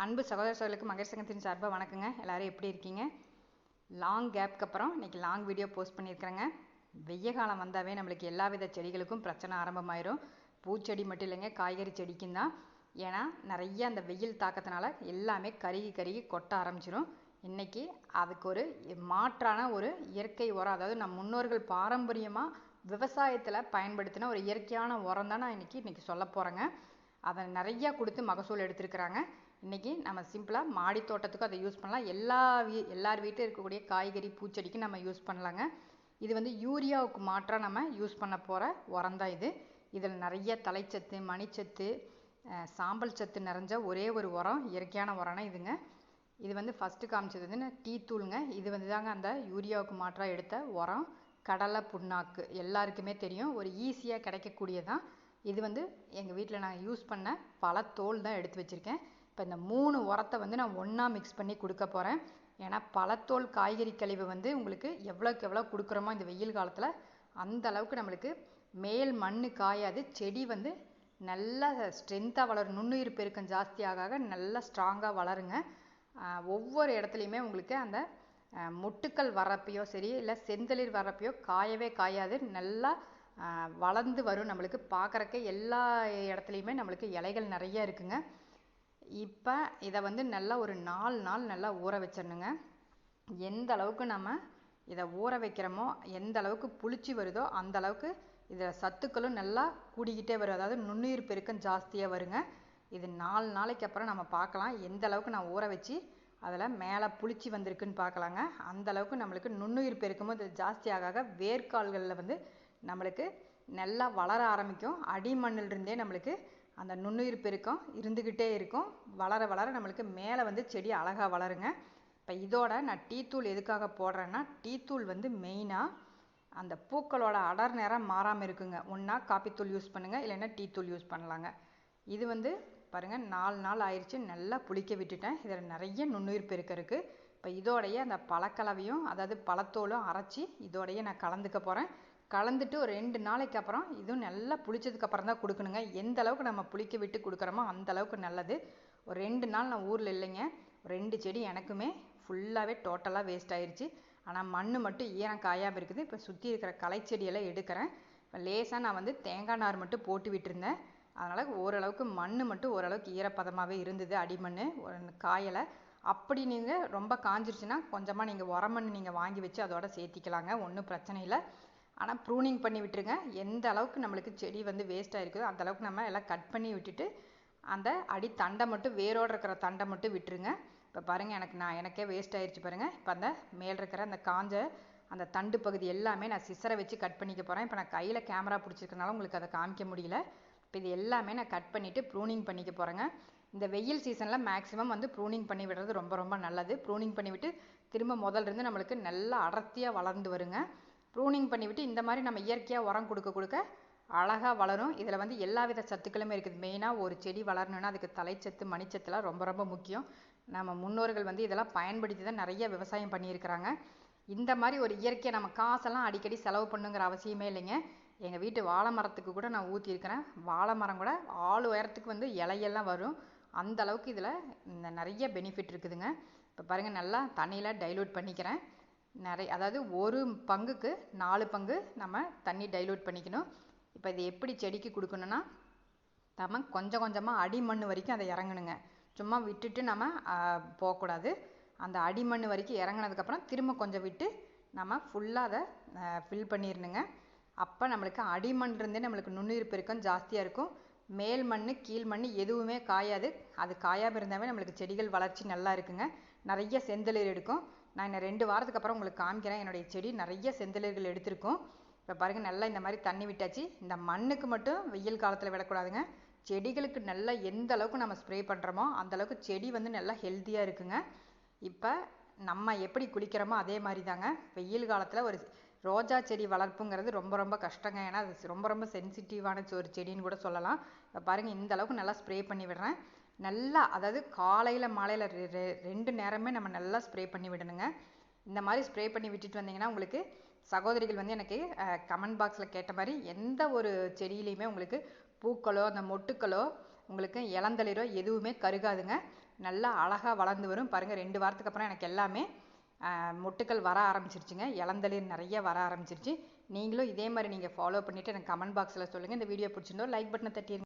அன்பு சகோதர சகோதரிகளுக்கு மகேஷ் சங்கத்தின் சார்பாக வணக்கங்க. எல்லாரும் எப்படி இருக்கீங்க? லாங் கேப்க்கு அப்புறம் இன்னைக்கு லாங் வீடியோ போஸ்ட் பண்ணியிருக்கிறேங்க. வெய்ய காலம் வந்தாவே நம்மளுக்கு எல்லா வித செடிகளுக்கும் பிரச்சனை ஆரம்பமாயிரும். பூச்செடி மட்டும் இல்லைங்க, காய்கறி செடிக்கும் தான். ஏன்னா நிறைய அந்த வெயில் தாக்கத்தினால எல்லாமே கருகி கொட்ட ஆரம்பிச்சிடும். இன்னைக்கு அதுக்கு ஒரு மாற்றான ஒரு இயற்கை உரம், அதாவது நம் முன்னோர்கள் பாரம்பரியமாக விவசாயத்தில் பயன்படுத்தின ஒரு இயற்கையான உரம் தான் நான் இன்னைக்கு சொல்ல போகிறேங்க. அதை நிறையா கொடுத்து மகசூல் எடுத்துருக்குறாங்க. இன்றைக்கி நம்ம சிம்பிளாக மாடி தோட்டத்துக்கும் அதை யூஸ் பண்ணலாம். எல்லார் வீட்டிலும் இருக்கக்கூடிய காய்கறி பூச்செடிக்கு நம்ம யூஸ் பண்ணலாங்க. இது யூரியாவுக்கு மாற்றாக நம்ம யூஸ் பண்ண போகிற உரம் தான் இது. இதில் நிறைய தலைச்சத்து, மணிச்சத்து, சாம்பல் சத்து நிறைஞ்ச ஒரே ஒரு உரம், இயற்கையான உரம்னா இதுங்க. இது ஃபஸ்ட்டு காமிச்சது டீ தூளுங்க. இது தாங்க அந்த யூரியாவுக்கு மாற்றாக எடுத்த உரம். கடலை புண்ணாக்கு எல்லாருக்குமே தெரியும், ஒரு ஈஸியாக கிடைக்கக்கூடியதான். இது எங்கள் வீட்டில் நான் யூஸ் பண்ண பழத்தோல் தான் எடுத்து வச்சுருக்கேன். இப்போ இந்த 3 உரத்தை நான் ஒன்றா மிக்ஸ் பண்ணி கொடுக்க போகிறேன். ஏன்னா பழத்தோல் காய்கறி கழிவு உங்களுக்கு எவ்வளோக்கு எவ்வளோ கொடுக்குறோமோ இந்த வெயில் காலத்தில் அந்த அளவுக்கு நம்மளுக்கு மேல் மண் காயாது, செடி நல்லா ஸ்ட்ரென்த்தாக வளரும். நுண்ணுயிர் பெருக்கம் ஜாஸ்தியாக நல்லா ஸ்ட்ராங்காக வளருங்க. ஒவ்வொரு இடத்துலையுமே உங்களுக்கு அந்த மொட்டுக்கள் வரப்பையோ சரி, இல்லை செந்தளிர் வரப்பையோ காயவே காயாது, நல்லா வளர்ந்து வரும். நம்மளுக்கு பார்க்குறக்கு எல்லா இடத்துலையுமே நம்மளுக்கு இலைகள் நிறைய இருக்குங்க. இப்போ இதை நல்லா ஒரு 4 நாள் நல்லா ஊற வச்சிடணுங்க. எந்த அளவுக்கு நம்ம இதை ஊற வைக்கிறோமோ, எந்த அளவுக்கு புளிச்சு வருதோ அந்த அளவுக்கு இதில் சத்துக்களும் நல்லா கூடிக்கிட்டே வரும். அதாவது நுண்ணுயிர் பெருக்கம் ஜாஸ்தியாக வருங்க. இது 4 நாளைக்கு அப்புறம் நம்ம பார்க்கலாம் எந்த அளவுக்கு நான் ஊற வச்சு அதில் மேலே புளிச்சு வந்திருக்குன்னு பார்க்கலாங்க. அந்த அளவுக்கு நம்மளுக்கு நுண்ணுயிர் பெருக்கமும் இது ஜாஸ்தியாக வேர்க்கால்களில் நம்மளுக்கு நல்லா வளர ஆரம்பிக்கும். அடிமண்ணிலிருந்தே நம்மளுக்கு அந்த நுண்ணுயிர் பெருக்கம் இருந்துக்கிட்டே இருக்கும். வளர வளர நம்மளுக்கு மேலே செடி அழகாக வளருங்க. இப்போ இதோட நான் டீ தூள் எதுக்காக போடுறேன்னா, டீ தூள் மெயினாக அந்த பூக்களோட அடர் நேரம் மாறாமல் இருக்குங்க. ஒன்றா காப்பித்தூள் யூஸ் பண்ணுங்கள், இல்லைன்னா டீ தூள் யூஸ் பண்ணலாங்க. இது பாருங்கள் 4 நாள் ஆயிடுச்சு, நல்லா புளிக்க விட்டுட்டேன். இதில் நிறைய நுண்ணுயிர் பெருக்கம் இருக்குது. இப்போ இதோடைய அந்த பழக்கலவையும், அதாவது பழத்தோலும் அரைச்சி இதோடைய நான் கலந்துக்க போகிறேன். கலந்துட்டு ஒரு 2 நாளைக்கு அப்புறம் இதுவும் நல்லா புளிச்சதுக்கப்புறம் தான் கொடுக்கணுங்க. எந்த அளவுக்கு நம்ம புளிக்க விட்டு கொடுக்குறோமோ அந்த அளவுக்கு நல்லது. ஒரு 2 நாள் நான் ஊரில் இல்லைங்க. 2 செடி எனக்குமே ஃபுல்லாகவே டோட்டலாக வேஸ்ட் ஆயிடுச்சு. ஆனால் மண் மட்டும் ஈரம் காயாமல் இருக்குது. இப்போ சுற்றி இருக்கிற களை செடியெல்லாம் எடுக்கிறேன். இப்போ லேசாக நான் தேங்காய் நார் மட்டும் போட்டு விட்டுருந்தேன். அதனால் ஓரளவுக்கு மண் மட்டும் ஓரளவுக்கு ஈரப்பதமாகவே இருந்தது. அடிமண் காயலை. அப்படி நீங்கள் ரொம்ப காஞ்சிருச்சுன்னா கொஞ்சமாக நீங்கள் உரமண் நீங்கள் வாங்கி வச்சு அதோட சேர்த்திக்கலாங்க, ஒன்றும் பிரச்சனை இல்லை. ஆனால் ப்ரூனிங் பண்ணி விட்டுருங்க. எந்த அளவுக்கு நம்மளுக்கு செடி வேஸ்ட்டாக இருக்குதோ அந்த அளவுக்கு நம்ம எல்லாம் கட் பண்ணி விட்டுட்டு அந்த அடி தண்டை மட்டும், வேரோடு இருக்கிற தண்டை மட்டும் விட்டுருங்க. இப்போ பாருங்கள், எனக்கே வேஸ்ட் ஆயிடுச்சு பாருங்கள். இப்போ அந்த மேல் இருக்கிற அந்த காஞ்ச அந்த தண்டு பகுதி எல்லாமே நான் சிசரை வச்சு கட் பண்ணிக்க போகிறேன். இப்போ நான் கையில் கேமரா பிடிச்சிருக்கனால உங்களுக்கு அதை காமிக்க முடியல. இப்போ இது எல்லாமே நான் கட் பண்ணிவிட்டு ப்ரூனிங் பண்ணிக்க போகிறேங்க. இந்த வெயில் சீசனில் மேக்ஸிமம் ப்ரூனிங் பண்ணி விடுறது ரொம்ப ரொம்ப நல்லது. ப்ரூனிங் பண்ணிவிட்டு திரும்ப முதல்ல நம்மளுக்கு நல்லா அடர்த்தியாக வளர்ந்து வருங்க. ப்ரூனிங் பண்ணிவிட்டு இந்த மாதிரி நம்ம இயற்கையாக உரம் கொடுக்க அழகாக வளரும். இதில் எல்லா வித சத்துக்களுமே இருக்குது. மெயினாக ஒரு செடி வளரணுன்னா அதுக்கு தலைச்சத்து, மணிச்சத்துலாம் ரொம்ப ரொம்ப முக்கியம். நம்ம முன்னோர்கள் இதெல்லாம் பயன்படுத்தி தான் நிறைய விவசாயம் பண்ணியிருக்கிறாங்க. இந்த மாதிரி ஒரு இயற்கையை நம்ம காசெல்லாம் அடிக்கடி செலவு பண்ணுங்கிற அவசியமே இல்லைங்க. எங்கள் வீட்டு வாழை மரத்துக்கு கூட நான் ஊற்றிருக்கிறேன். வாழை மரம் கூட ஆள் உயரத்துக்கு இலையெல்லாம் வரும். அந்த அளவுக்கு இதில் நிறைய பெனிஃபிட் இருக்குதுங்க. இப்போ பாருங்கள், நல்லா தண்ணியில் டைலூட் பண்ணிக்கிறேன். அதாவது 1 பங்குக்கு 4 பங்கு நம்ம தண்ணி டைலூட் பண்ணிக்கணும். இப்போ இது எப்படி செடிக்கு கொடுக்கணுன்னா, நம்ம கொஞ்சம் கொஞ்சமாக அடிமண் வரைக்கும் அதை இறங்கணுங்க. சும்மா விட்டுட்டு நம்ம போகக்கூடாது. அந்த அடிமண் வரைக்கும் இறங்கினதுக்கப்புறம் திரும்ப கொஞ்சம் விட்டு நம்ம ஃபுல்லாக அதை ஃபில் பண்ணிடணுங்க. அப்போ நம்மளுக்கு அடிமண்லேருந்தே நம்மளுக்கு நுண்ணுயிர் பெருக்கம் ஜாஸ்தியாக இருக்கும். மேல் மண் கீழ் மண் எதுவுமே காயாது. அது காயாமல் இருந்தாவே நம்மளுக்கு செடிகள் வளர்ச்சி நல்லா இருக்குங்க. நிறைய செந்தளிர் எடுக்கும். நான் இன்னும் 2 வாரத்துக்கு அப்புறம் உங்களுக்கு காமிக்கிறேன். என்னுடைய செடி நிறைய செந்தளிர்கள் எடுத்திருக்கும். இப்போ பாருங்கள், நல்லா இந்த மாதிரி தண்ணி விட்டாச்சு. இந்த மண்ணுக்கு மட்டும் வெயில் காலத்தில் விடக்கூடாதுங்க. செடிகளுக்கு நல்லா எந்த அளவுக்கு நம்ம ஸ்ப்ரே பண்ணுறோமோ அந்த அளவுக்கு செடி நல்லா ஹெல்த்தியாக இருக்குங்க. இப்போ நம்ம எப்படி குளிக்கிறோமோ அதே மாதிரி தாங்க வெயில் காலத்தில் ஒரு ரோஜா செடி வளர்ப்புங்கிறது ரொம்ப ரொம்ப கஷ்டங்க. ஏன்னா அது ரொம்ப ரொம்ப சென்சிட்டிவான ஒரு செடின்னு கூட சொல்லலாம். இப்போ பாருங்கள், இந்த அளவுக்கு நல்லா ஸ்ப்ரே பண்ணி விடுறேன். நல்லா, அதாவது காலையில் மாலையில் 2 நேரமே நம்ம நல்லா ஸ்ப்ரே பண்ணி விடணுங்க. இந்த மாதிரி ஸ்ப்ரே பண்ணி விட்டுட்டு வந்தீங்கன்னா உங்களுக்கு சகோதரிகள் எனக்கு கமெண்ட் பாக்ஸில் கேட்ட மாதிரி எந்த ஒரு செடியிலையுமே உங்களுக்கு பூக்களோ அந்த மொட்டுக்களோ உங்களுக்கு இளந்தளிரோ எதுவுமே கருகாதுங்க. நல்லா அழகாக வளர்ந்து வரும் பாருங்கள். 2 வாரத்துக்கு அப்புறம் எனக்கு எல்லாமே மொட்டுக்கள் வர ஆரம்பிச்சிருச்சுங்க. இளந்தளிர் நிறைய வர ஆரம்பிச்சிருச்சு. நீங்களும் இதே மாதிரி நீங்கள் ஃபாலோ பண்ணிவிட்டு எனக்கு கமெண்ட் பாக்ஸில் சொல்லுங்கள். இந்த வீடியோ பிடிச்சிருந்தோ லைக் பட்டனை தட்டிடுங்க.